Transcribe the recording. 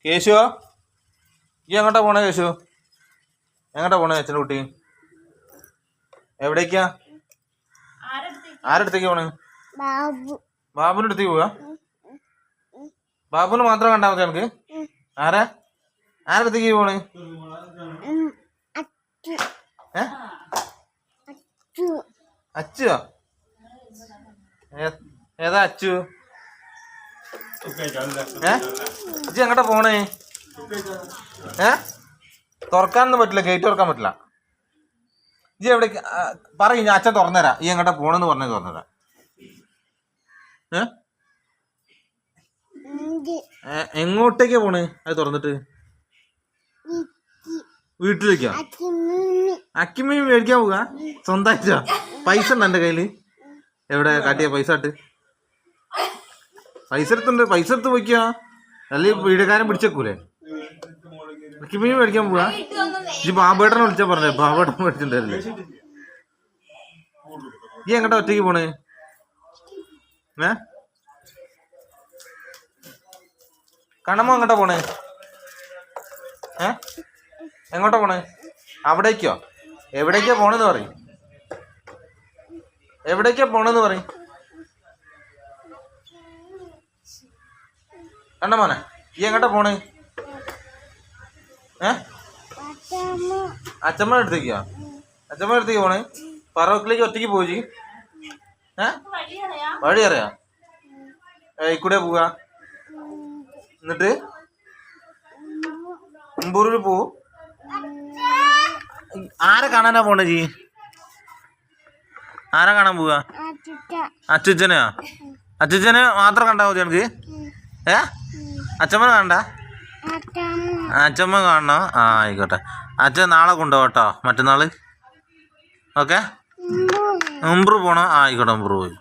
കേശുവോ ഈ എങ്ങോട്ടാ പോണേ കേശു? എങ്ങോട്ടാ പോണേ അച്ഛൻ്റെ കുട്ടി? എവിടേക്കാ? ആരടുത്തേക്ക് പോണേ? ബാബുവിൻ്റെ അടുത്തേക്ക് പോവാ? ബാബുവിന് മാത്രം കണ്ടാ മതി എനിക്ക്? ആരടുത്തേക്ക് പോണേ? അച്ചുവോ? ഏതാ അച്ചു? ഇജ്ജ് എങ്ങോട്ടാ പോണേ? തുറക്കാനൊന്നും പറ്റില്ല, ഗേറ്റ് തുറക്കാൻ പറ്റില്ല. ഇജ്ജ് എവിടേക്ക് പറയും, ഞാൻ അച്ഛൻ തുറന്നുതരാം. ഈ എങ്ങോട്ടാ പോണെന്ന് പറഞ്ഞത് തുറന്നുതരാം. എങ്ങോട്ടേക്കാ പോണ്? അത് തുറന്നിട്ട് വീട്ടിലേക്കാ? അക്കിമീൻ മേടിക്കാൻ പോവാ? സ്വന്തമായിട്ടാ? പൈസ ഉണ്ടോ എൻ്റെ കയ്യില്? എവിടെ കാട്ടിയ പൈസ? ഇട്ട് പൈസ എടുത്തുണ്ട്, പൈസ എടുത്ത് പോയിക്കാ. അല്ലെങ്കിൽ വീടുകാരൻ പിടിച്ചേക്കൂലേ? അക്കിമീൻ മേടിക്കാൻ പോവാ? ഈ ബാബേട്ടനെ വിളിച്ചാ പറഞ്ഞേ, ബാബേട്ടൻ മേടിച്ചിട്ടുണ്ടായിരുന്നില്ലേ? ഈ എങ്ങോട്ടാ ഒറ്റയ്ക്ക് പോണേ? കണ്ണമ്മ എങ്ങോട്ടാ പോണേ? എങ്ങോട്ടാ പോണേ? അവിടേക്കോ? എവിടേക്കാ പോണെന്ന് പറയും. എവിടേക്കാ പോണെന്ന് പറയും. കണ്ണമ്മോനെ ഈ എങ്ങോട്ടാ പോണേ? അച്ഛമ്മ അടുത്തേക്കോ? അച്ഛമ്മ അടുത്തേക്ക് പോണേ? പറവക്കിലേക്ക് ഒറ്റയ്ക്ക് പോയി? വഴി അറിയാം? ഇക്കൂടെ പോവാ? എന്നിട്ട് മുമ്പൂരിൽ പോവും? ആരെ കാണാനാ പോണേ ജി? ആരെ കാണാൻ പോവാ? അച്ചുച്ചനെയോ? അച്ചുച്ചനെ മാത്രം കണ്ടാ മതി എനിക്ക്? അച്ഛമ്മനെ കാണണ്ട? അച്ഛമ്മ കാണണോ? ആയിക്കോട്ടെ. അച്ഛൻ നാളെ കൊണ്ടുപോകട്ടോ, മറ്റന്നാൾ. ഓക്കെ, മുമ്പ് പോണോ? ആയിക്കോട്ടെ, മുമ്പ് പോയി.